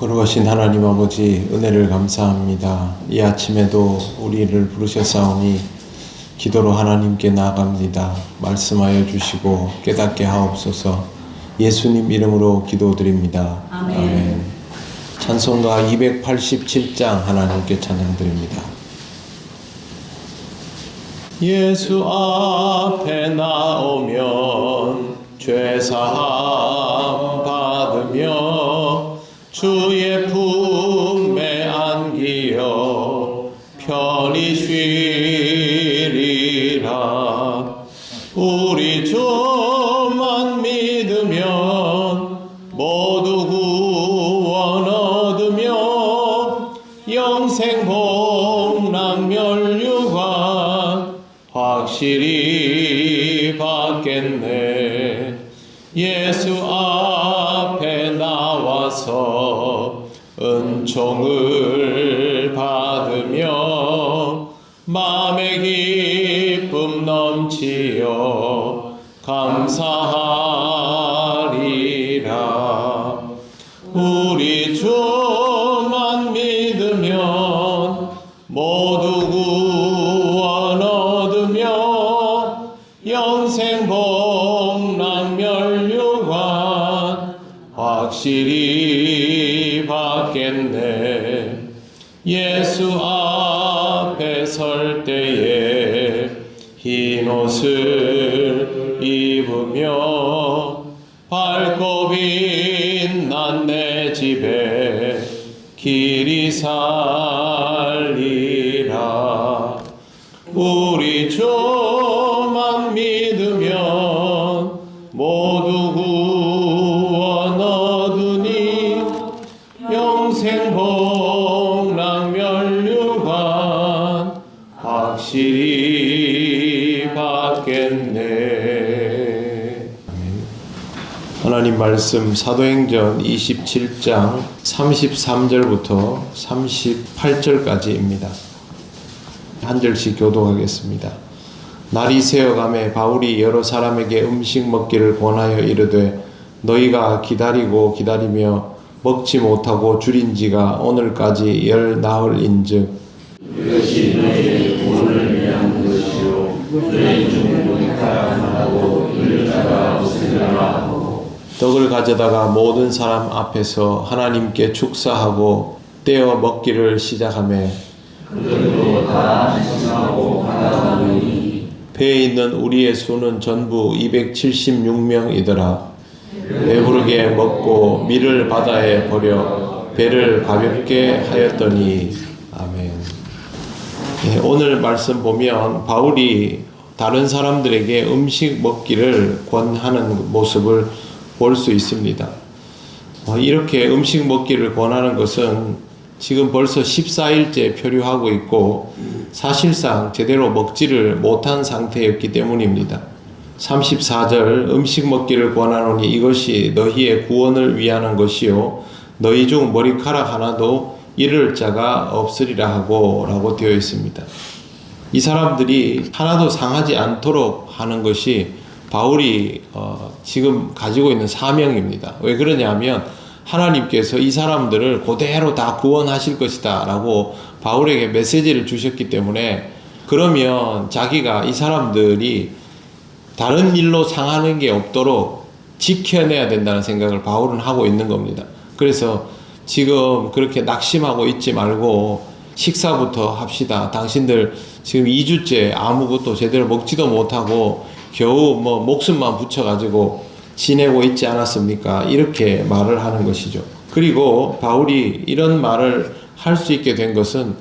거룩하신 하나님 아버지, 은혜를 감사합니다. 이 아침에도 우리를 부르셨사오니 기도로 하나님께 나아갑니다. 말씀하여 주시고 깨닫게 하옵소서. 예수님 이름으로 기도드립니다. 아멘. 찬송가 287장 하나님께 찬양드립니다. 예수 앞에 나오면 죄사함 받으며 주의 품에 안기어 편히 쉬리라. 우리 주만 믿으면 모두 구원 얻으며 영생 복락 멸류관 확실히 받겠네. 예수 앞에 나와서 은총을 받으며 마음의 기쁨 넘치어 감사하리라. 우리 주만 믿으면 모두 구원 얻으며 영생 복락 멸류관 확실히 받겠네. 예수 앞에 설 때에 흰 옷을 입으며 밝고 빛난 내 집에 길이 살리라. 우리 주만 믿으면 모두 구원 얻으니 영생 복락 멸류관 확실히 받겠네. 하나님 말씀 사도행전 27장 33절부터 38절까지입니다. 한 절씩 교독하겠습니다. 날이 새어가매 바울이 여러 사람에게 음식 먹기를 권하여 이르되 너희가 기다리고 기다리며 먹지 못하고 줄인 지가 오늘까지 10나흘인즉 이것이 너희의 구원을 위한 것이요 너희 중 용탁하고 들릴 자가 없으리라 하고 떡을 가져다가 모든 사람 앞에서 하나님께 축사하고 떼어 먹기를 시작하매 그들도 다 안심하고 받아먹으니 배에 있는 우리의 수는 전부 276명이더라. 배부르게 먹고 밀을 바다에 버려 배를 가볍게 하였더니. 아멘. 네, 오늘 말씀 보면 바울이 다른 사람들에게 음식 먹기를 권하는 모습을 볼 수 있습니다. 이렇게 음식 먹기를 권하는 것은 지금 벌써 14일째 표류하고 있고 사실상 제대로 먹지를 못한 상태였기 때문입니다. 34절 음식 먹기를 권하노니 이것이 너희의 구원을 위하는 것이요 너희 중 머리카락 하나도 잃을 자가 없으리라 하고 라고 되어 있습니다. 이 사람들이 하나도 상하지 않도록 하는 것이 바울이 지금 가지고 있는 사명입니다. 왜 그러냐면 하나님께서 이 사람들을 그대로 다 구원하실 것이다 라고 바울에게 메시지를 주셨기 때문에 그러면 자기가 이 사람들이 다른 일로 상하는 게 없도록 지켜내야 된다는 생각을 바울은 하고 있는 겁니다. 그래서 지금 그렇게 낙심하고 있지 말고 식사부터 합시다. 당신들 지금 2주째 아무것도 제대로 먹지도 못하고 겨우 목숨만 붙여가지고 지내고 있지 않았습니까? 이렇게 말을 하는 것이죠. 그리고 바울이 이런 말을 할 수 있게 된 것은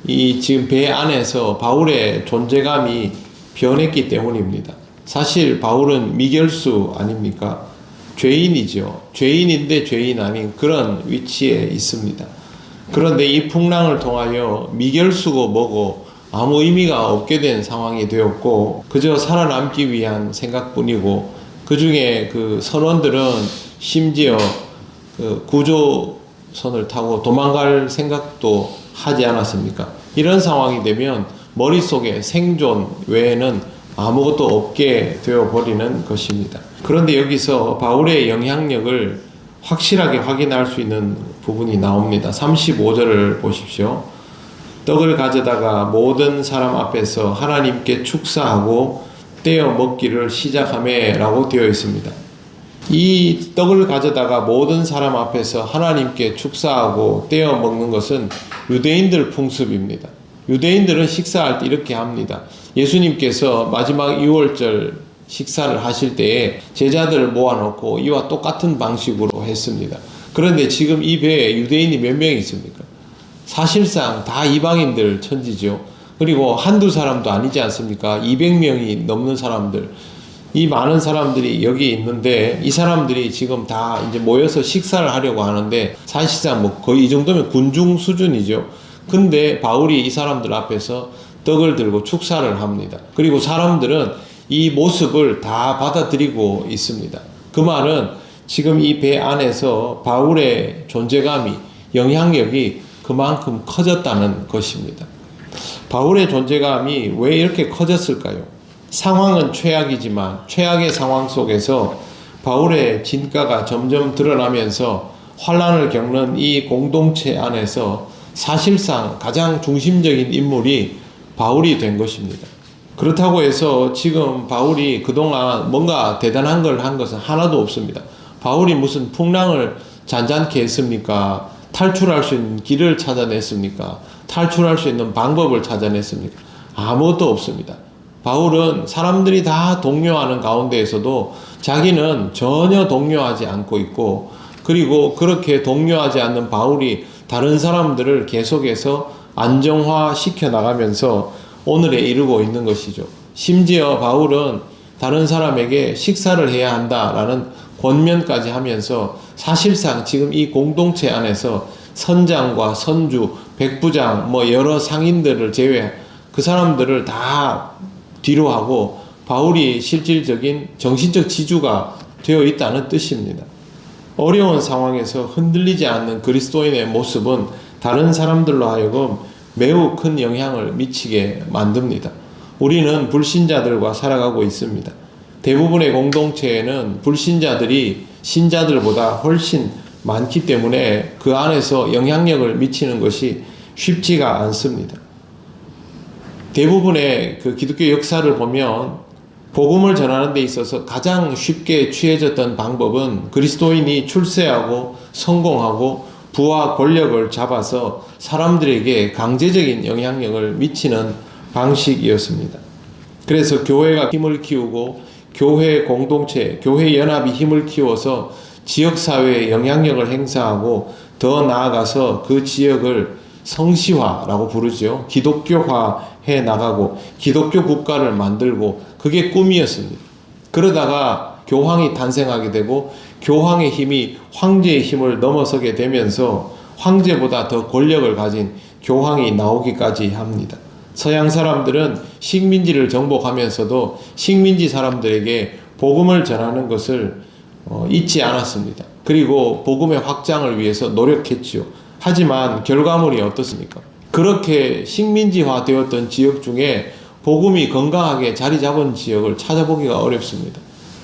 이 지금 배 안에서 바울의 존재감이 변했기 때문입니다. 사실 바울은 미결수 아닙니까? 죄인이죠. 죄인인데 죄인 아닌 그런 위치에 있습니다. 그런데 이 풍랑을 통하여 미결수고 뭐고 아무 의미가 없게 된 상황이 되었고 그저 살아남기 위한 생각뿐이고 그 중에 그 선원들은 심지어 그 구조선을 타고 도망갈 생각도 하지 않았습니까? 이런 상황이 되면 머릿속에 생존 외에는 아무것도 없게 되어버리는 것입니다. 그런데 여기서 바울의 영향력을 확실하게 확인할 수 있는 부분이 나옵니다. 35절을 보십시오. 떡을 가져다가 모든 사람 앞에서 하나님께 축사하고 떼어 먹기를 시작하매 라고 되어 있습니다. 이 떡을 가져다가 모든 사람 앞에서 하나님께 축사하고 떼어 먹는 것은 유대인들 풍습입니다. 유대인들은 식사할 때 이렇게 합니다. 예수님께서 마지막 유월절 식사를 하실 때에 제자들을 모아놓고 이와 똑같은 방식으로 했습니다. 그런데 지금 이 배에 유대인이 몇 명이 있습니까? 사실상 다 이방인들 천지죠. 그리고 한두 사람도 아니지 않습니까? 200명이 넘는 사람들, 이 많은 사람들이 여기 있는데 이 사람들이 지금 다 이제 모여서 식사를 하려고 하는데 사실상 뭐 거의 이 정도면 군중 수준이죠. 근데 바울이 이 사람들 앞에서 떡을 들고 축사를 합니다. 그리고 사람들은 이 모습을 다 받아들이고 있습니다. 그 말은 지금 이 배 안에서 바울의 존재감이, 영향력이 그만큼 커졌다는 것입니다. 바울의 존재감이 왜 이렇게 커졌을까요? 상황은 최악이지만 최악의 상황 속에서 바울의 진가가 점점 드러나면서 환난을 겪는 이 공동체 안에서 사실상 가장 중심적인 인물이 바울이 된 것입니다. 그렇다고 해서 지금 바울이 그동안 뭔가 대단한 걸 한 것은 하나도 없습니다. 바울이 무슨 풍랑을 잔잔케 했습니까? 탈출할 수 있는 길을 찾아냈습니까? 탈출할 수 있는 방법을 찾아냈습니까? 아무것도 없습니다. 바울은 사람들이 다 동요하는 가운데에서도 자기는 전혀 동요하지 않고 있고, 그리고 그렇게 동요하지 않는 바울이 다른 사람들을 계속해서 안정화 시켜 나가면서 오늘에 이르고 있는 것이죠. 심지어 바울은 다른 사람에게 식사를 해야 한다라는 권면까지 하면서 사실상 지금 이 공동체 안에서 선장과 선주, 백부장, 여러 상인들을 제외 그 사람들을 다 뒤로 하고 바울이 실질적인 정신적 지주가 되어 있다는 뜻입니다. 어려운 상황에서 흔들리지 않는 그리스도인의 모습은 다른 사람들로 하여금 매우 큰 영향을 미치게 만듭니다. 우리는 불신자들과 살아가고 있습니다. 대부분의 공동체에는 불신자들이 신자들보다 훨씬 많기 때문에 그 안에서 영향력을 미치는 것이 쉽지가 않습니다. 대부분의 그 기독교 역사를 보면 복음을 전하는 데 있어서 가장 쉽게 취해졌던 방법은 그리스도인이 출세하고 성공하고 부와 권력을 잡아서 사람들에게 강제적인 영향력을 미치는 방식이었습니다. 그래서 교회가 힘을 키우고 교회 공동체, 교회 연합이 힘을 키워서 지역사회에 영향력을 행사하고 더 나아가서 그 지역을 성시화라고 부르죠. 기독교화해 나가고 기독교 국가를 만들고 그게 꿈이었습니다. 그러다가 교황이 탄생하게 되고 교황의 힘이 황제의 힘을 넘어서게 되면서 황제보다 더 권력을 가진 교황이 나오기까지 합니다. 서양 사람들은 식민지를 정복하면서도 식민지 사람들에게 복음을 전하는 것을 잊지 않았습니다. 그리고 복음의 확장을 위해서 노력했지요. 하지만 결과물이 어떻습니까? 그렇게 식민지화 되었던 지역 중에 복음이 건강하게 자리 잡은 지역을 찾아보기가 어렵습니다.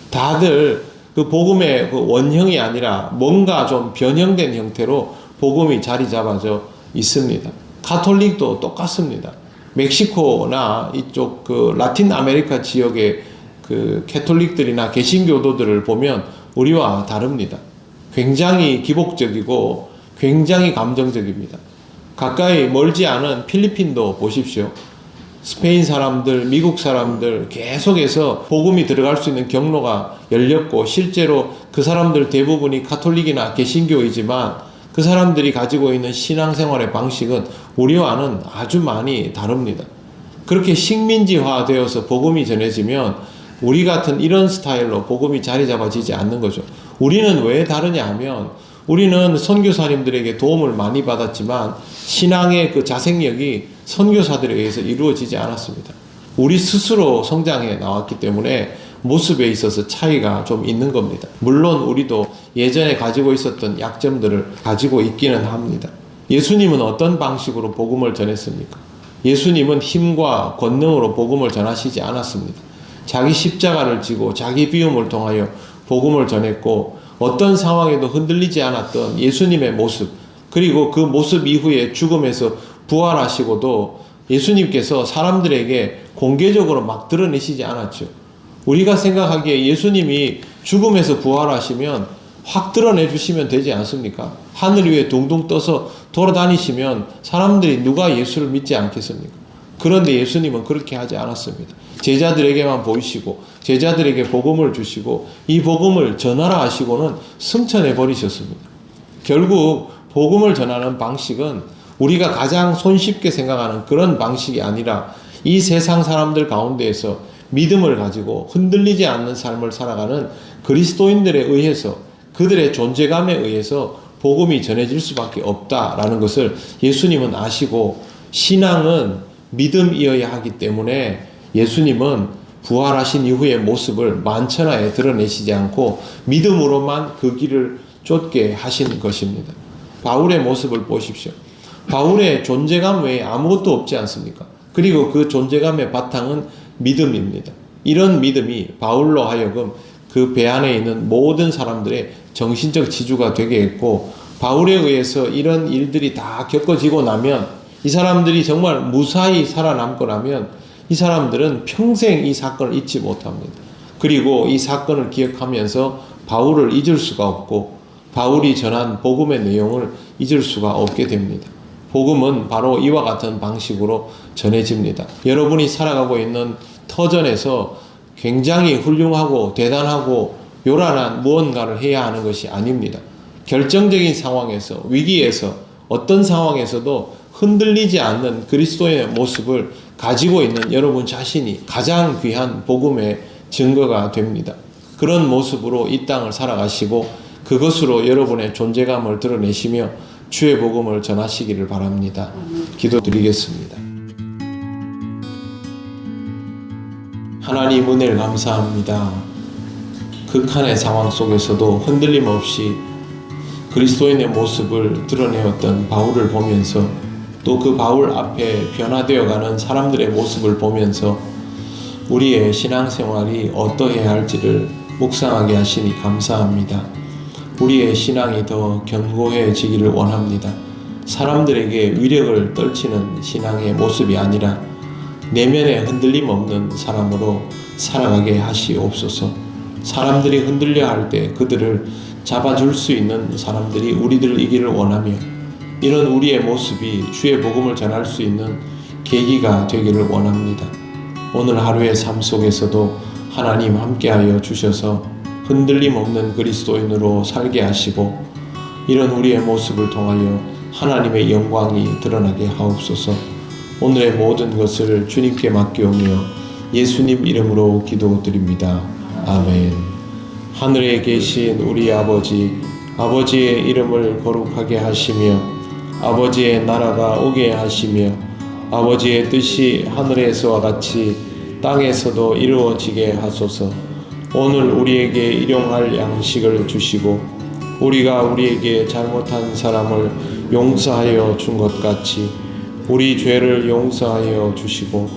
다들 그 복음의 그 원형이 아니라 뭔가 좀 변형된 형태로 복음이 자리 잡아져 있습니다. 가톨릭도 똑같습니다. 멕시코나 이쪽 그 라틴 아메리카 지역의 그 캐톨릭들이나 개신교도들을 보면 우리와 다릅니다. 굉장히 기복적이고 굉장히 감정적입니다. 가까이 멀지 않은 필리핀도 보십시오. 스페인 사람들, 미국 사람들 계속해서 복음이 들어갈 수 있는 경로가 열렸고 실제로 그 사람들 대부분이 가톨릭이나 개신교이지만 그 사람들이 가지고 있는 신앙생활의 방식은 우리와는 아주 많이 다릅니다. 그렇게 식민지화 되어서 복음이 전해지면 우리 같은 이런 스타일로 복음이 자리 잡아지지 않는 거죠. 우리는 왜 다르냐 하면 우리는 선교사님들에게 도움을 많이 받았지만 신앙의 그 자생력이 선교사들에 의해서 이루어지지 않았습니다. 우리 스스로 성장해 나왔기 때문에 모습에 있어서 차이가 좀 있는 겁니다. 물론 우리도 예전에 가지고 있었던 약점들을 가지고 있기는 합니다. 예수님은 어떤 방식으로 복음을 전했습니까? 예수님은 힘과 권능으로 복음을 전하시지 않았습니다. 자기 십자가를 지고 자기 비움을 통하여 복음을 전했고 어떤 상황에도 흔들리지 않았던 예수님의 모습, 그리고 그 모습 이후에 죽음에서 부활하시고도 예수님께서 사람들에게 공개적으로 막 드러내시지 않았죠. 우리가 생각하기에 예수님이 죽음에서 부활하시면 확 드러내 주시면 되지 않습니까? 하늘 위에 둥둥 떠서 돌아다니시면 사람들이 누가 예수를 믿지 않겠습니까? 그런데 예수님은 그렇게 하지 않았습니다. 제자들에게만 보이시고 제자들에게 복음을 주시고 이 복음을 전하라 하시고는 승천해 버리셨습니다. 결국 복음을 전하는 방식은 우리가 가장 손쉽게 생각하는 그런 방식이 아니라 이 세상 사람들 가운데에서 믿음을 가지고 흔들리지 않는 삶을 살아가는 그리스도인들에 의해서, 그들의 존재감에 의해서 복음이 전해질 수밖에 없다라는 것을 예수님은 아시고, 신앙은 믿음이어야 하기 때문에 예수님은 부활하신 이후의 모습을 만천하에 드러내시지 않고 믿음으로만 그 길을 쫓게 하신 것입니다. 바울의 모습을 보십시오. 바울의 존재감 외에 아무것도 없지 않습니까? 그리고 그 존재감의 바탕은 믿음입니다. 이런 믿음이 바울로 하여금 그 배 안에 있는 모든 사람들의 정신적 지주가 되게 했고, 바울에 의해서 이런 일들이 다 겪어지고 나면, 이 사람들이 정말 무사히 살아남고 나면 이 사람들은 평생 이 사건을 잊지 못합니다. 그리고 이 사건을 기억하면서 바울을 잊을 수가 없고 바울이 전한 복음의 내용을 잊을 수가 없게 됩니다. 복음은 바로 이와 같은 방식으로 전해집니다. 여러분이 살아가고 있는 터전에서 굉장히 훌륭하고 대단하고 요란한 무언가를 해야 하는 것이 아닙니다. 결정적인 상황에서, 위기에서, 어떤 상황에서도 흔들리지 않는 그리스도의 모습을 가지고 있는 여러분 자신이 가장 귀한 복음의 증거가 됩니다. 그런 모습으로 이 땅을 살아가시고 그것으로 여러분의 존재감을 드러내시며 주의 복음을 전하시기를 바랍니다. 기도드리겠습니다. 하나님 은혜를 감사합니다. 극한의 상황 속에서도 흔들림 없이 그리스도인의 모습을 드러내었던 바울을 보면서, 또 그 바울 앞에 변화되어가는 사람들의 모습을 보면서 우리의 신앙생활이 어떠해야 할지를 묵상하게 하시니 감사합니다. 우리의 신앙이 더 견고해지기를 원합니다. 사람들에게 위력을 떨치는 신앙의 모습이 아니라 내면에 흔들림 없는 사람으로 살아가게 하시옵소서. 사람들이 흔들려 할 때 그들을 잡아줄 수 있는 사람들이 우리들이기를 원하며, 이런 우리의 모습이 주의 복음을 전할 수 있는 계기가 되기를 원합니다. 오늘 하루의 삶 속에서도 하나님 함께하여 주셔서 흔들림 없는 그리스도인으로 살게 하시고, 이런 우리의 모습을 통하여 하나님의 영광이 드러나게 하옵소서. 오늘의 모든 것을 주님께 맡기오며 예수님 이름으로 기도드립니다. 아멘. 하늘에 계신 우리 아버지, 아버지의 이름을 거룩하게 하시며 아버지의 나라가 오게 하시며 아버지의 뜻이 하늘에서와 같이 땅에서도 이루어지게 하소서. 오늘 우리에게 일용할 양식을 주시고 우리가 우리에게 잘못한 사람을 용서하여 준 것 같이 우리 죄를 용서하여 주시고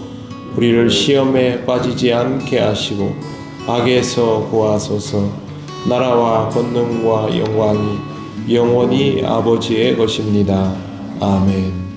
우리를 시험에 빠지지 않게 하시고 악에서 구하소서. 나라와 권능과 영광이 영원히 아버지의 것입니다. 아멘.